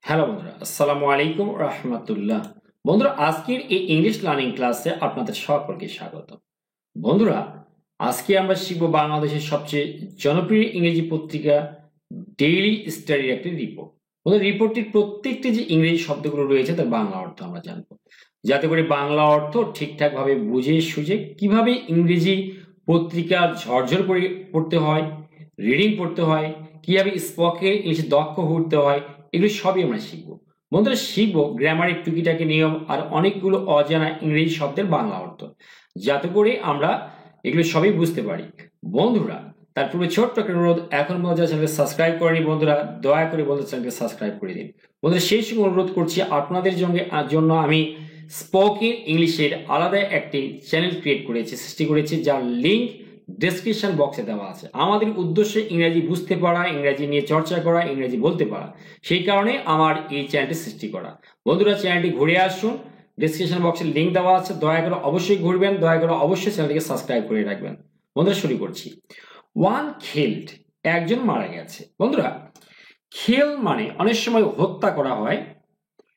Hello বন্ধুরা, আসসালামু আলাইকুম রাহমাতুল্লাহ। বন্ধুরা, আজকের এই ইংলিশ লার্নিং ক্লাসে আপনাদের সকলকে স্বাগত। বন্ধুরা, আজকে আমরা শিখব বাংলাদেশের সবচেয়ে জনপ্রিয় ইংরেজি পত্রিকা ডেইলি স্টাডির একটি রিপোর্ট। বন্ধুরা, রিপোর্টটির প্রত্যেকটি যে ইংরেজি শব্দগুলো রয়েছে তার বাংলা অর্থ আমরা জানবো, যাতে করে বাংলা অর্থ ঠিকঠাকভাবে বুঝে সুঝে কিভাবে ইংরেজি পত্রিকা ঝরঝর করে পড়তে হয়, রিডিং পড়তে হয়, কিভাবে স্পোকেন ইংলিশে দক্ষ হতে হয়, এগুলো সবই আমরা শিখবো। বন্ধুরা, শিখবো গ্রামারের টুকিটাকি নিয়ম আর অনেকগুলো অজানা ইংরেজি শব্দের বাংলা অর্থ, যাতে করে আমরা এগুলো সবই বুঝতে পারি। বন্ধুরা, তার পূর্বে ছোট্ট একটা অনুরোধ, এখন মজা চ্যানেলকে সাবস্ক্রাইব করেনি বন্ধুরা, দয়া করে বন্ধুদের চ্যানেলকে সাবস্ক্রাইব করে দিন। বন্ধুরা, সেই সঙ্গে অনুরোধ করছি আপনাদের জন্য আমি স্পোকেন ইংলিশের আলাদা একটি চ্যানেল ক্রিয়েট করেছি, সৃষ্টি করেছি, যার লিঙ্ক ডেসক্রিপশন বক্সে দেওয়া আছে। আমাদের উদ্দেশ্য ইংরেজি বুঝতে পারা, ইংরেজি নিয়ে চর্চা করা, ইংরেজি বলতে পারা, সেই কারণে আমার এই চ্যানেলটি সৃষ্টি করা। বন্ধুরা, চ্যানেলটি ঘুরে আসুন, ডেসক্রিপশন বক্সে লিঙ্ক দেওয়া আছে, দয়া করে অবশ্যই ঘুরবেন, দয়া করে অবশ্যই চ্যানেলটিকে সাবস্ক্রাইব করে রাখবেন। বন্ধুরা, শুরু করছি। ওয়ান কিল্ড, একজন মারা গেছে। বন্ধুরা, কিল মানে অনেক সময় হত্যা করা হয়,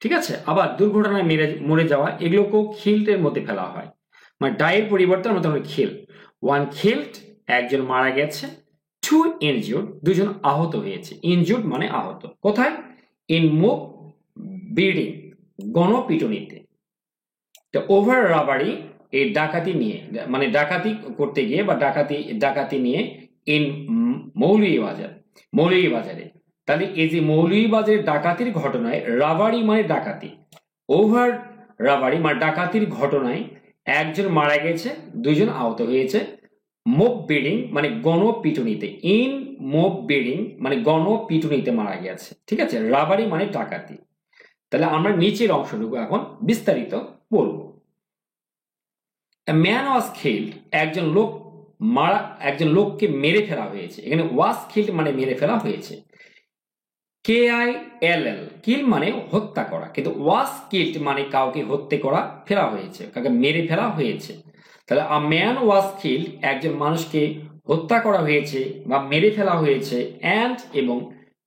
ঠিক আছে, আবার দুর্ঘটনায় মরে যাওয়া, এগুলোকেও কিল্ডের মধ্যে ফেলা হয়, মানে ডাইয়ের পরিবর্তে আমরা কিল। ওয়ান কিল্ড, একজন মারা গেছে। টু ইনজুর্ড, দুজন আহত হয়েছে। ইনজুর্ড মানে আহত। কোথায়? ইন মুভ বিডিং, গণপিটুনিতে। তো ওভার রাবারি, এই ডাকাতি নিয়ে, মানে ডাকাতি করতে গিয়ে বা ডাকাতি নিয়ে। ইন মৌলভীবাজারে। তাহলে এই যে মৌলভীবাজারের ডাকাতির ঘটনায়, রাবারি মানে ডাকাতি, ওভার রাবারি মানে ডাকাতির ঘটনায় একজন মারা গেছে, দুজন আহত হয়েছে। মোব বিডিং মানে গণপিটুনিতে। ইন মোব বিডিং মানে গণপিটুনিতে মারা গেছে, ঠিক আছে। রাবারি মানে ডাকাতি। তাহলে আমরা নিচের অংশটুকু এখন বিস্তারিত পড়ব। ম্যান ওয়াজ কিল্ড, একজন লোককে মেরে ফেলা হয়েছে। এখানে ওয়াজ কিল্ড মানে মেরে ফেলা হয়েছে। KILL, কিল মানে হত্যা করা, কিন্তু ওয়াজ কিল্ড মানে কাউকে হত্যা করা, ফেলা হয়েছে, কাউকে মেরে ফেলা হয়েছে। তাহলে আ ম্যান ওয়াজ কিল্ড, একজন মানুষকে হত্যা করা হয়েছে বা মেরে ফেলা হয়েছে। অ্যান্ড এবং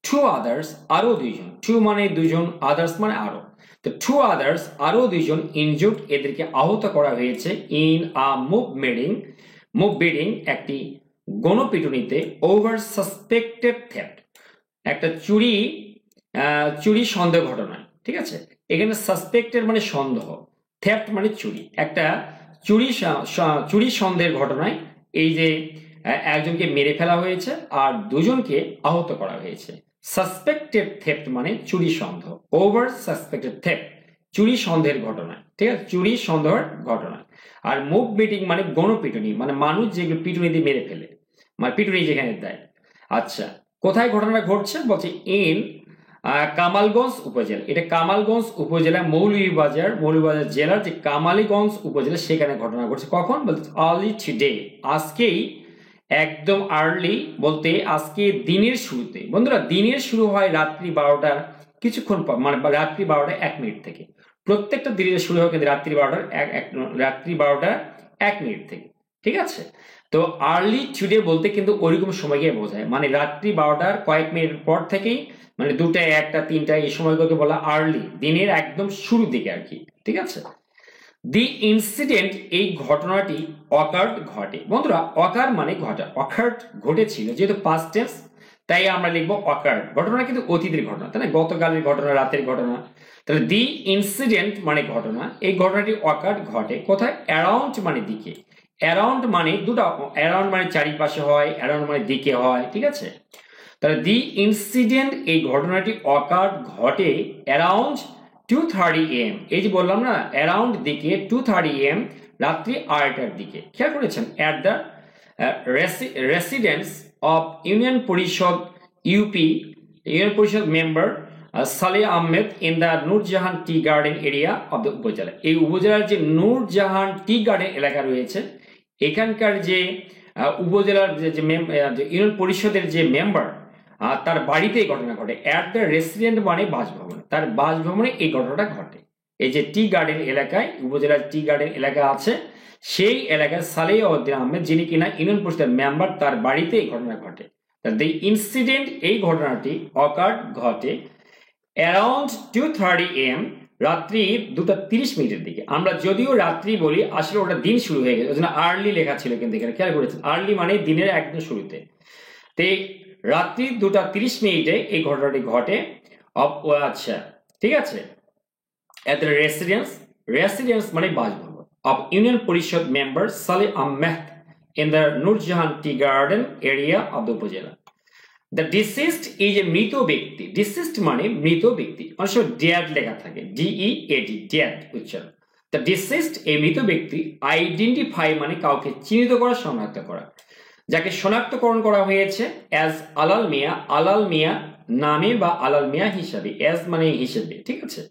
টু আদার্স, আরো দুইজন। টু মানে দুজন, আদার্স মানে আরো। তো টু আদার্স, আরো দুইজন। ইনজুর্ড, এদেরকে আহত করা হয়েছে। ইন আ মুভ বিডিং, একটি গণপিটুনিতে। ওভার সাসপেক্টেড থেফট, একটা চুরি সন্দেহ ঘটনায়, ঠিক আছে। এখানে সাসপেক্টেড মানে সন্দেহ, থেফট মানে চুরি। একটা চুরি সন্দেহের ঘটনায় এই যে একজনকে মেরে ফেলা হয়েছে আর দুজনকে আহত করা হয়েছে। সাসপেক্টেড থেফট মানে চুরি সন্দেহ। ওভার সাসপেক্টেড থেফট, চুরি সন্দেহের ঘটনায়, ঠিক আছে, চুরি সন্দেহের ঘটনায়। আর মুভ বিটিং মানে গণপিটুনি, মানে মানুষ যেগুলো পিটুনি দিয়ে মেরে ফেলে, মানে পিটুনি যেখানে দেয়। আচ্ছা, কোথায় ঘটনাটা ঘটছে বলছে? ইন কামালগঞ্জ উপজেলা। এটা কামালগঞ্জ উপজেলা, মৌলভীবাজার জেলার যে কামালগঞ্জ উপজেলা, সেখানে ঘটনা ঘটছে। কখন বলছে? আর্লি টুডে, আজকেই। একদম আর্লি বলতে আজকে দিনের শুরুতে। বন্ধুরা, দিনের শুরু হয় রাত্রি 12টার কিছুক্ষণ পর, মানে রাত্রি 12টা 1 মিনিট থেকে। প্রত্যেকটা দিনের শুরু হয় কিন্তু রাত্রি 12টা 1 মিনিট থেকে, ঠিক আছে। তো আর্লি টুডে বলতে কিন্তু ওইরকম সময়কে বোঝায়, মানে রাত্রি 12টার কয়েক মিনিট পর থেকেই, মানে 2টা, 1টা, 3টা, এই সময়গুলোকে বলা আর্লি, দিনের একদম শুরুর দিকে আর কি, ঠিক আছে। দি ইনসিডেন্ট, এই ঘটনাটি অকার্ড, ঘটে। বন্ধুরা, অকার মানে ঘটা, অকার্ড ঘটেছিল, যেহেতু পাস্ট টেন্স তাই আমরা লিখবো অকার্ড। ঘটনা কিন্তু অতীতের ঘটনা, তাই না, গতকালের ঘটনা, রাতের ঘটনা। তাহলে দি ইনসিডেন্ট মানে ঘটনা, এই ঘটনাটি অকার্ড, ঘটে। কোথায়? অ্যারাউন্ড মানে দিকে। অ্যারাউন্ড মানে দুটো, অ্যারাউন্ড মানে চারিপাশে হয়, অ্যারাউন্ড মানে দিকে হয়, ঠিক আছে। তাহলে দি ইনসিডেন্ট, এই ঘটনাটি অকার্ড, ঘটে। অ্যারাউন্ড 2:30 AM, এই যে বললাম না, অ্যারাউন্ড দিকে, 2:30 AM, রাত্রি 2:30টার দিকে। খেয়াল করেছেন? At the residence of union Parishad member Saleh Ahmed in the Nurjahan tea garden area of the upazila. এই উপজেলার যে নূরজাহান টি গার্ডেন এলাকা রয়েছে, এখানকার যে উপজেলার যে ইউনিয়ন পরিষদের যে মেম্বার, তার বাড়িতে এই ঘটনা ঘটে। অ্যাট দ্য রেসিডেন্ট মানে বাসভবন, তার বাসভবনে এই ঘটনাটা ঘটে। এই যে টি গার্ডেন এলাকায়, উপজেলার টি গার্ডেন এলাকা আছে, সেই এলাকায় সালেহ উদ্দিন আহমেদ, যিনি কিনা ইউনিয়ন পরিষদের মেম্বার, তার বাড়িতে এই ঘটনা ঘটে। দ্য ইনসিডেন্ট, এই ঘটনাটি অকার্ড, ঘটে। অ্যারাউন্ড 2:30 AM, রাত্রি 2:30 দিকে। আমরা যদিও রাত্রি বলি, আসলে ওটা দিন শুরু হয়ে গেছে, ওই জন্য আর্লি লেখা ছিল, কিন্তু এখানে খেয়াল করেছেন আর্লি মানে দিনের একদম শুরুতে। তো রাত্রি 2:30 এই ঘটনাটি ঘটে। আচ্ছা, ঠিক আছে। এত রেসিডেন্স মানে বাসভবন অফ ইউনিয়ন পরিষদ মেম্বার সালে Ahmed in the Nurjahan tea garden area of the উপজেলা। দ্য ডিসিস্ট এই যে মৃত ব্যক্তি, ডিসিস্ট মানে মৃত ব্যক্তি, অনেক সময় ড্যাড লেখা থাকে, DEAD, ড্যাড উচ্চারণ। দ্য ডিসিস্ট এই মৃত ব্যক্তি আইডেন্টিফাই মানে কাউকে চিহ্নিত করা, শনাক্ত করা, যাকে শনাক্তকরণ করা হয়েছে অ্যাজ আলাল মিয়া নামে বা আলাল মিয়া হিসাবে, অ্যাজ মানে হিসেবে, ঠিক আছে।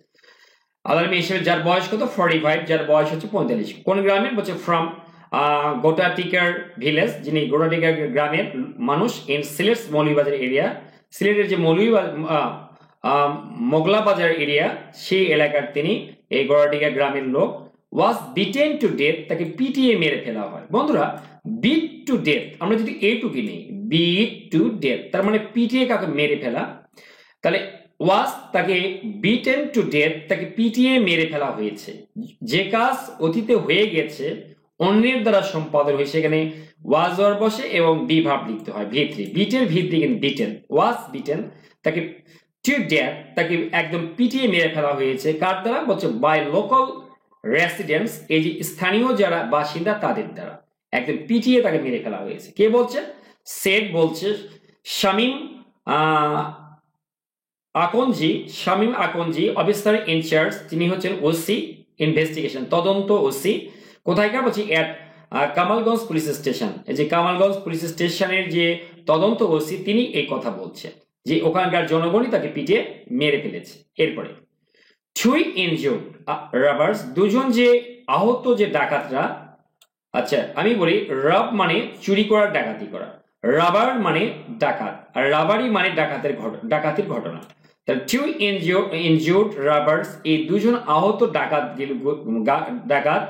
আলাল মিয়া হিসেবে, যার বয়স কত 45, যার বয়স হচ্ছে 45। কোন গ্রামের বলছে? ফ্রম গোটাটিকার ভিলেজ, যিনি গোটাটিকার গ্রামের মানুষ, ইন সিলেট মৌলভীবাজার এরিয়া, সিলেটের যে মোগলা বাজার এরিয়া, সেই এলাকার তিনি, এই গোটাটিকা গ্রামের লোক। ওয়াজ বিটেন টু ডেথ, তাকে পিটিয়ে মেরে ফেলা হয়। বন্ধুরা, বিট টু ডেথ আমরা যদি এইটুকু নেই, বিট টু ডেথ তার মানে পিটিয়ে কাউকে মেরে ফেলা, তাহলে ওয়াজ তাকে বিটেন টু ডেথ, তাকে পিটিয়ে মেরে ফেলা হয়েছে। যে কাজ অতীতে হয়ে গেছে, অন্যের দ্বারা সম্পাদন হয়েছে, এখানে ওয়াজ ওয়ার বসে এবং বি ভার্ব লিখতে হয়, V3, বিটের V3 কিন্তু বিটেন, ওয়াজ বিটেন, তাকে টু ডেথ, তাকে একদম পিটিয়ে মেরে ফেলা হয়েছে। কার দ্বারা? বলছে বাই লোকাল রেসিডেন্টস, এই যে স্থানীয় যারা বাসিন্দা তাদের দ্বারা একদম পিটিয়ে তাকে মেরে ফেলা হয়েছে। কে বলছে? সেড বলছে শামীম আকনজি, অফিসার ইনচার্জ, তিনি হচ্ছেন ওসি ইনভেস্টিগেশন, তদন্ত ওসি। কোথায়কার? বলছি এট কামালগঞ্জ পুলিশ স্টেশন। এই যে কামালগঞ্জ পুলিশ স্টেশনের যে তদন্ত ওসি, তিনি এই কথা বলছেন যে ওখানকার জনগণই তাকে পিটিয়ে মেরে ফেলেছে। এরপরে থ্রি ইনজুর্ড রবার্স, দুজন যে আহত যে ডাকাতরা। আচ্ছা, আমি বলি রব মানে চুরি করার, ডাকাতি করা, রাবার মানে ডাকাত, আর রাবারি মানে ডাকাতির ঘটনা। তাহলে টু ইনজুর্ড রাবার্স, এই দুজন আহত ডাকাত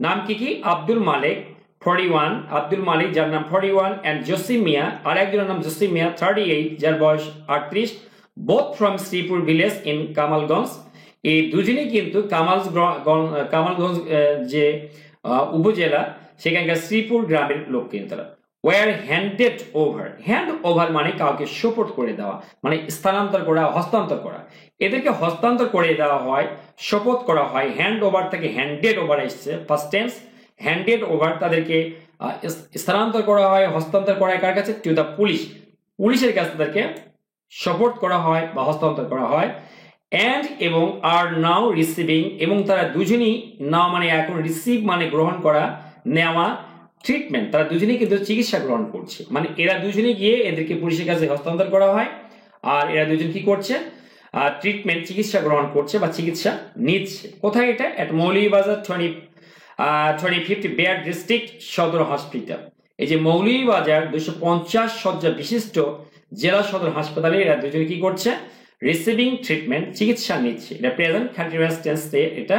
নাম কি? আব্দুল মালিক 41, আব্দুল মালিক যার নাম 41, এন্ড জসিম মিয়া, আর একজনের নাম জসিম মিয়া 38, যার বয়স 38, both from Sripur village in Kamalganj. এই দুজনেই কিন্তু কামালগঞ্জ যে উপজেলা, সেখানকার শ্রীপুর গ্রামের লোক কিন্তু তারা। Were handed over, hand over মানে কাউকে সুপোর্ট করে দেওয়া, মানে স্থানান্তর করা, হস্তান্তর করা। এদেরকে হস্তান্তর করে দেওয়া হয়, শপথ করা হয়। হ্যান্ড ওভার থেকে হ্যান্ডেড ওভার এসছে, ফার্স্ট টেন্স। হ্যান্ডেড ওভার, তাদেরকে স্থানান্তর করা হয়, হস্তান্তর করা হয় কার কাছে? টু দ্য পুলিশ, পুলিশের কাছে তাদেরকে শপথ করা হয় বা হস্তান্তর করা হয়। অ্যান্ড এবং আর নাও রিসিভিং, এবং তারা দুজনই, নাও মানে এখন, রিসিভ মানে গ্রহণ করা, নেওয়া, ট্রিটমেন্ট, তারা দুজনেই কিন্তু চিকিৎসা গ্রহণ করছে। মানে এরা দুজনে গিয়ে এদেরকে পুলিশের কাছে হস্তান্তর করা হয়, আর এরা দুজন কি করছে? ট্রিটমেন্ট, চিকিৎসা গ্রহণ করছে বা চিকিৎসা নিচ্ছে। কোথায় এটা? এট মৌলভীবাজার 2050 বেড ডিস্ট্রিক্ট সদর হসপিটাল। এই যে মৌলভীবাজার 250 শয্যা বিশিষ্ট জেলা সদর হাসপাতালে এরা দুজনে কি করছে? রিসিভিং ট্রিটমেন্ট, চিকিৎসা নিচ্ছে। এটা প্রেজেন্ট কন্টিনিউয়াস টেন্সে, এটা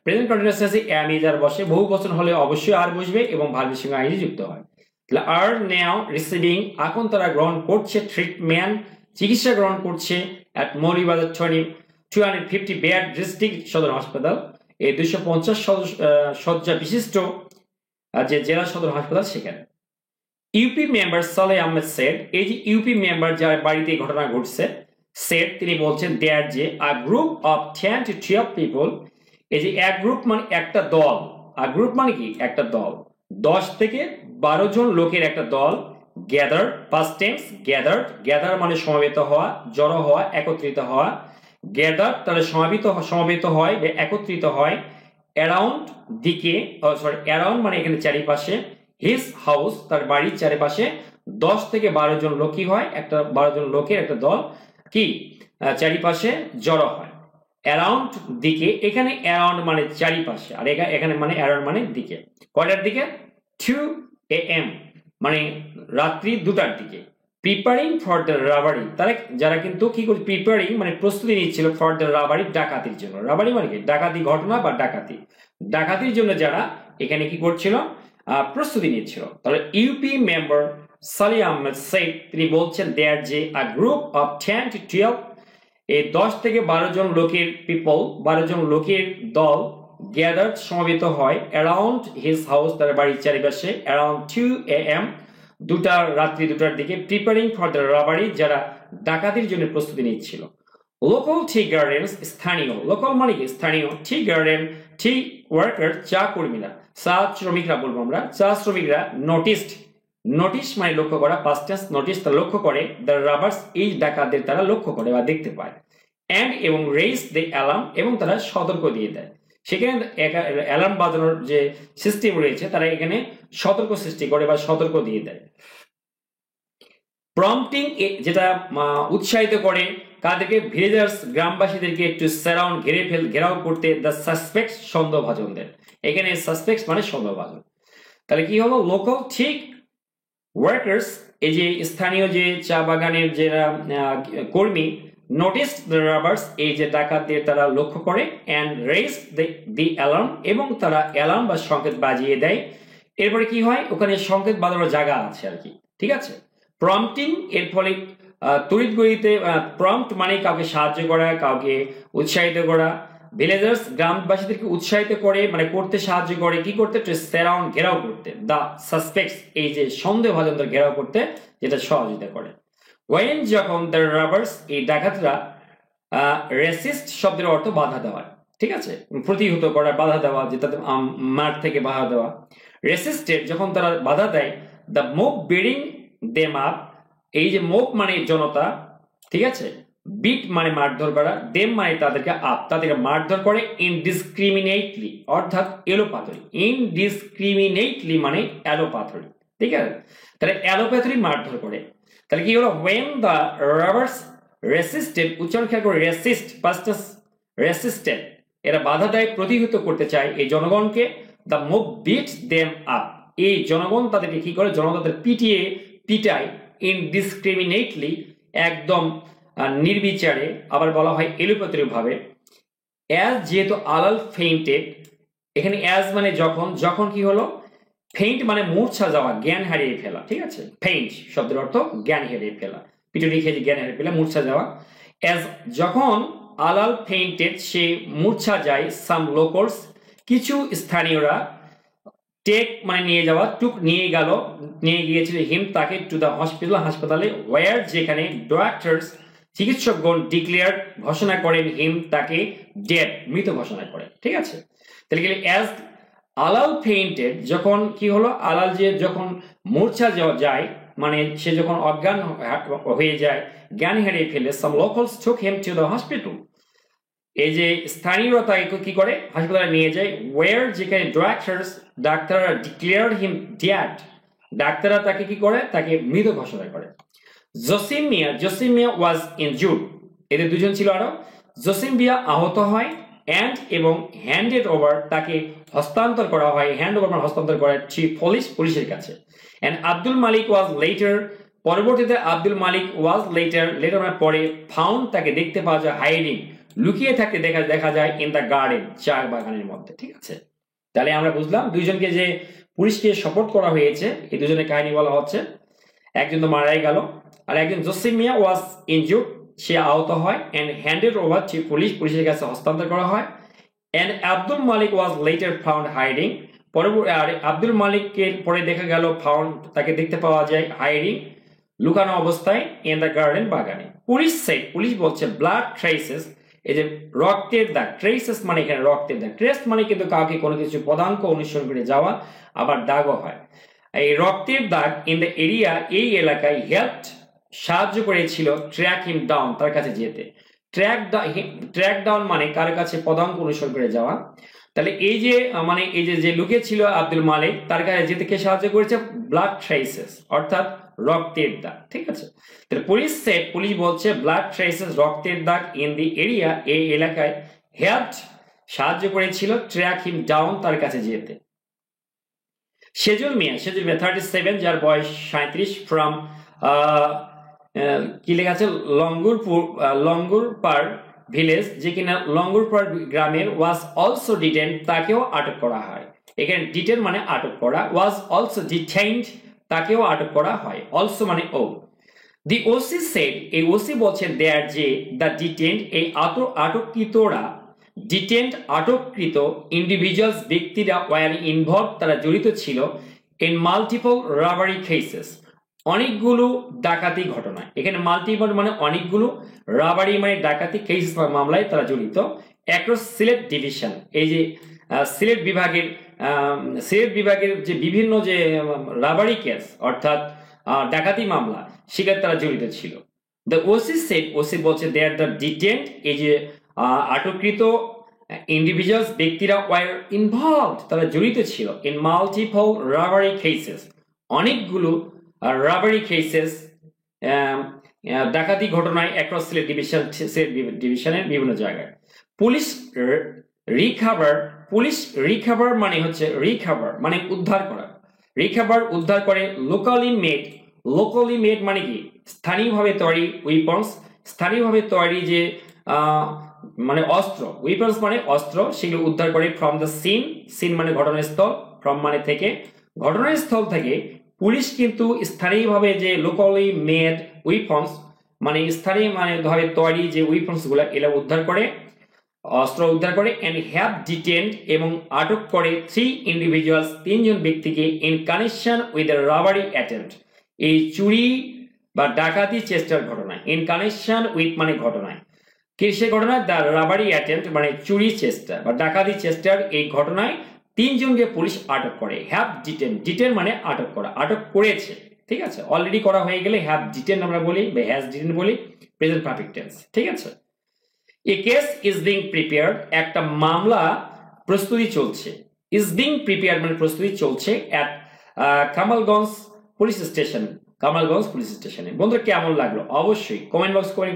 প্রেজেন্ট কন্টিনিউয়াস টেন্সে এম ইজার বসে, বহু বচন হলে অবশ্যই আর বসবে এবং ভার্বের সঙ্গে আইনি যুক্ত হয়। তাহলে আর নাও রিসিভিং, এখন তারা গ্রহণ করছে ট্রিটমেন্ট, চিকিৎসা গ্রহণ করছে এট মৌলভীবাজার 250 বেড ডিস্ট্রিক্ট সদর হাসপাতাল, এই 250 শয্যা বিশিষ্ট যে জেলা সদর হাসপাতাল সেখানে। ইউপি মেম্বার সালে আহমেদ সেড, এই যে ইউপি মেম্বার যার বাড়িতে ঘটনা ঘটছে, সেড তিনি বলছেন দেয়ার যে আ গ্রুপ অফ 10 to 12 পিপল, এই যে এক গ্রুপ মানে একটা দল, আ গ্রুপ মানে কি? একটা দল, 10 থেকে 12 জন লোকের একটা দল। গ্যাদার, পাস্ট টেন্স, গ্যাদার মানে সমবেত হওয়া, জড়ো হওয়া, একত্রিত হওয়া। গ্যাদার তাহলে সমবেত হয়, একত্রিত হয়। অ্যারাউন্ড দিকে, অ্যারাউন্ড মানে এখানে চারিপাশে। হিজ হাউস তার বাড়ির চারিপাশে 10 থেকে 12 জন লোক কি হয়? একটা 12 জন লোকের একটা দল কি চারিপাশে জড়ো হয়। অ্যারাউন্ড দিকে, এখানে অ্যারাউন্ড মানে চারিপাশে, আর এখানে মানে অ্যারাউন্ড মানে দিকে। কয়টার দিকে? 2 AM মানে রাত্রি 2টার দিকে। প্রিপারিং ফর দ্য রাবারি, তারা যারা কিন্তু কি করে? প্রিপারিং মানে প্রস্তুতি নিচ্ছিল, ফর দ্য রাবারি ডাকাতির জন্য। রাবারি মানে কি? ডাকাতি ঘটনা বা ডাকাতির জন্য যারা এখানে কি করছিল? প্রস্তুতি নিচ্ছিল। তাহলে ইউপি মেম্বার সালি আহমেদ সেড তিনি বলছেন দেয়ার যে আ গ্রুপ অফ 10 to 12, এই 10 থেকে 12 জন লোকের 12 জন লোকের দল গ্যাদার্ড সমবেত হয় অ্যারাউন্ড হিজ হাউস, তার বাড়ির চারিপাশে, অ্যারাউন্ড 2 AM রাত্রি 2টার দিকে, প্রিপারিং ফর দ্য রবারি, যারা ডাকাতির জন্য প্রস্তুতি নিচ্ছিল। লোকাল টি গার্ডেন্স, স্থানীয়, লোকাল মানে কি স্থানীয়, টি গার্ডেন, টি ওয়ার্কার, চা কর্মীরা, চা শ্রমিকরা বলবো আমরা, চা শ্রমিকরা নোটিস মানে লক্ষ্য করা, পাস্ট টেন্স নোটিস, তারা লক্ষ্য করে, দ্য রবার্স এই ডাকাতদের তারা লক্ষ্য করে বা দেখতে পায়, অ্যান্ড এবং রেইজ দ্য অ্যালার্ম এবং তারা সতর্ক দিয়ে দেয়। সেখানে অ্যালার্ম বাজানোর যে সিস্টেম রয়েছে তারা এখানে সতর্ক সৃষ্টি করে বা সতর্ক দিয়ে দেয়। প্রম্পটিং যেটা উৎসাহিত করে কাদেরকে, ভিলেজার্স গ্রামবাসীদেরকে একটু সারাউন্ড ঘেরাও করতে, দ্য সাসপেক্টস সন্দেহভাজনদের, এখানে সাসপেক্টস মানে সন্দেহভাজন। তাহলে কি হলো, লোকাল ঠিক ওয়ার্কার্স এই যে স্থানীয় যে চা বাগানের যারা কর্মী, নোটিস দ্য রবার্স এই যে ডাকাতদের তারা লক্ষ্য করে, অ্যান্ড রেইজ দি অ্যালার্ম এবং তারা অ্যালার্ম বা সংকেত বাজিয়ে দেয়। এরপরে কি হয়, ওখানে সংকেত বাজানোর জায়গা আছে আর কি, ঠিক আছে। প্রম্পটিং এর ফলে তড়িৎ গতিতে, প্রম্পট মানে কাউকে সাহায্য করা, কাউকে উৎসাহিত করা। ভিলেজার্স গ্রামবাসীদেরকে উৎসাহিত করে মানে করতে সাহায্য করে, কি করতে, টু সারাউন্ড ঘেরাও করতে, দ্য সাসপেক্টস এই যে সন্দেহভাজনদের ঘেরাও করতে যেটা সহযোগিতা করে। ওয়েন যখন দ্য রবার্স এই ডাকাতরা, রেসিস্ট শব্দের অর্থ বাধা দেওয়া, ঠিক আছে, প্রতিহত করা, বাধা দেওয়া, যেটা মাঠ থেকে বাধা দেওয়া। রেসিস্টেড যখন তারা বাধা দেয়, the mob beating them up, এই যে মুভ মানে জনতা, ঠিক আছে, বিট মানে মারধর করা, দেম মানে তাদেরকে আপ, তাদেরকে মারধর করে, ইনডিসক্রিমিনেটলি অর্থাৎ এলোপাথরি, ইনডিসক্রিমিনেটলি মানে এলোপাথরি, ঠিক আছে, তাহলে এলোপ্যাথরি মারধর করে। তাহলে কি হলো, when the robbers resisted, উচ্চারণ খেয়াল করে, রেসিস্ট পাস্টাস রেসিস্টেড, এরা বাধা দেয়, প্রতিহত করতে চায় এই জনগণকে, the mob beat them up, এই জনগণ তাদেরকে কি করে, জনতাদের পিটায়, ইনডিসক্রিমিনেটলি একদম নির্বিচারে, আবার বলা হয় এলোপ্যাথরি ভাবে। অ্যাজ যেহেতু আলাল ফেইন্টেড, এখানে অ্যাজ মানে যখন কি হলো, ফেইন্ট মানে মূর্ছা যাওয়া, জ্ঞান হারিয়ে ফেলা, ঠিক আছে, ফেইন্ট শব্দের অর্থ জ্ঞান হারিয়ে ফেলা, পিটুনি খেয়ে জ্ঞান হারিয়ে ফেলা, মূর্ছা যাওয়া। অ্যাজ যখন আলাল ফেইন্টেড সে মূর্ছা যায়, সাম লোকালস কিছু স্থানীয়রা, টেক মানে নিয়ে যাওয়া, নিয়ে গিয়েছিল হিম তাকে, টু দ্য হসপিটাল হাসপাতালে, ওয়ার যেখানে ডক্টরস চিকিৎসকগণ ডিক্লেয়ার ঘোষণা করেন হিম তাকে ডেড মৃত ঘোষণা করেন, ঠিক আছে। তাহলে গেলে অ্যাজ আলাল ফেইন্টেড যখন কি হলো, আলাল যে যখন মূর্ছা যায় মানে সে যখন অজ্ঞান হয়ে যায়, জ্ঞান হারিয়ে ফেলে, some locals took him to the hospital, এই যে স্থানীয়রা তাকে কি করে, হাসপাতালে নিয়ে যায়, ওয়ার যেখানে ডাক্তাররা ডিক্লেয়ার হিম ডেড, ডাক্তাররা তাকে কি করে, তাকে মৃত ঘোষণা করে। জসিম মিয়া ওয়াজ ইনজুর্ড, এদের দুজন ছিল আরো, জসিম মিয়া আহত হয়, অ্যান্ড এবং হ্যান্ডেড ওভার তাকে হস্তান্তর করা হয়, হ্যান্ড ওভার মানে হস্তান্তর করা, পুলিশের কাছে। And Abdul Malik was letter, পরবর্তীতে আব্দুল মালিক ওয়াজ লেটার মানে পরে, ফাউন্ড তাকে দেখতে পাওয়া যায়, হাইডিং লুকিয়ে থাকতে দেখা যায়, ইন দ্য গার্ডেন চা বাগানের মধ্যে, ঠিক আছে। তাহলে আমরা বুঝলাম দুইজনকে যে পুলিশকে সাপোর্ট করা হয়েছে, এই দুজনের কাহিনী বলা হচ্ছে। একজন তো মারাই গেল, আর একজন জসিম মিয়া ওয়াজ ইনজুর্ড, সে আহত হয়, অ্যান্ড হ্যান্ডেড ওভার টু পুলিশের কাছে হস্তান্তর করা হয়। And Abdul Malik was later found hiding, আর আব্দুল মালিকের পরে দেখা গেল ফাউন্ড তাকে দেখতে পাওয়া যায় হাইডিং লুকানো অবস্থায়, ইন দ্য গার্ডেন বাগানে। পুলিশ বলছে ব্লাড ট্রেসেস, এই যে রক্তের দাগ, ট্রেসেস মানে এখানে রক্তের দাগ, ট্রেস মানে কিন্তু কাউকে কোনো কিছু পদাঙ্ক অনুসরণ করে যাওয়া, আবার দাগও হয়, এই রক্তের দাগ, ইন দ্য এরিয়া এই এলাকায়, হেল্পড সাহায্য করেছিল, ট্র্যাক হিম ডাউন তার কাছে যেতে, ট্র্যাক ডাউন মানে কার কাছে পদাঙ্ক অনুসরণ করে যাওয়া। তাহলে এই যে মানে এই যে লুকিয়েছিল আব্দুল মালিক, তার কাছে যেতে কে সাহায্য করেছে, ব্লাড ট্রেসেস অর্থাৎ রক্তের দাগ, ঠিক আছে। তাহলে পুলিশ বলছে ব্লাড ট্রেসেস রক্তের দাগ, ইন দি এরিয়া এই এলাকায়, হেল্পড সাহায্য করেছিল, ট্র্যাক হিম ডাউন তার কাছে যেতে। সেজুল মিয়া 37, যার বয়স 37, ফ্রম কি লেখা আছে, লঙ্গুরপাড় ভিলেজ, যে কিনা লঙ্গুরপাড় গ্রামের, ওয়াজ অলসো ডিটেইনড তাকেও আটক করা হয়, এখানে ডিটেন মানে আটক করা, ওয়াজ অলসো ডিটেইনড তাকেও আটক করা হয়, অলসো মানে ও। দি ওসি সেড, এই ওসি বলছেন দেয়ার যে দ্য ডিটেন্ড, এই আটককৃতরা, ডিটেন্ড আটককৃত ইন্ডিভিজুয়ালস ব্যক্তিরা ওয়ার ইনভলভ, তারা জড়িত ছিল ইন মাল্টিপল রাবারি কেসেস, অনেকগুলো ডাকাতি ঘটনায়। এখানে মাল্টিপল মানে অনেকগুলো, রাবারি মানে ডাকাতি, কেসেস মামলায় তারা জড়িত অ্যাক্রস সিলেট ডিভিশন, এই যে সিলেট বিভাগের যে বিভিন্ন যে রাবারি কেস অর্থাৎ ডাকাতি মামলা, সেখানে তারা জড়িত ছিল। দ্য ওসি সেড, ওসি বলছে দেয়ার দ্য ডিটেন্ড, এই যে আটককৃত ইন্ডিভিজুয়ালস ব্যক্তিরা ওয়ার ইনভলভড, তারা জড়িত ছিল ইন মাল্টিপল রাবারি কেসেস, অনেকগুলো রাবারি কেসেস, ডাকাতি ঘটনায় অ্যাক্রস সিলেট ডিভিশনের বিভিন্ন জায়গায়। পুলিশ রিকভার মানে হচ্ছে রিকভার মানে উদ্ধার করা, উদ্ধার করে লোকালি মেড মানে কি স্থানীয়ভাবে তৈরি উইপন্স, স্থানীয়ভাবে তৈরি যে মানে অস্ত্র, উইপন্স মানে অস্ত্র, সেগুলো উদ্ধার করে ফ্রম দ্য সিন মানে ঘটনাস্থল, ফ্রম মানে থেকে, ঘটনাস্থল থেকে পুলিশ কিন্তু স্থানীয়ভাবে যে লোকালি মেড উইপন্স মানে স্থানীয় মানে ভাবে তৈরি যে উইপন্স গুলা, এগুলা উদ্ধার করে, অস্ত্র উদ্ধার করে, এন্ড হ্যাভ ডিটেন্ড, এবং আটক করে 3 ইন্ডিভিজুয়ালস, 3 জন ব্যক্তিকে in connection with the robbery attempt, এই চুরি বা ডাকাতি চেষ্টার ঘটনায়, ইন কানেকশন উইথ মানে ঘটনায়, কিসে ঘটনায়, দ্য রাবারি অ্যাটেম্পট মানে চুরি চেষ্টা বা ডাকাতি চেষ্টার এই ঘটনায় 3 জনকে পুলিশ আটক করে। হ্যাভ ডিটেন মানে আটক করা, আটক করেছে, ঠিক আছে, অলরেডি করা হয়ে গেলে হ্যাভ ডিটেন আমরা বলি বা হ্যাজ ডিটেন বলি, প্রেজেন্ট পারফেক্ট টেন্স, ঠিক আছে। এ কেস ইজ বিং প্রিপেয়ার্ড, একটা মামলা প্রস্তুতি চলছে, ইজ বিং প্রিপেয়ার্ড মানে প্রস্তুতি চলছে অ্যাট কামালগঞ্জ পুলিশ স্টেশনে। বন্ধুরা কেমন লাগলো অবশ্যই কমেন্ট বক্স করে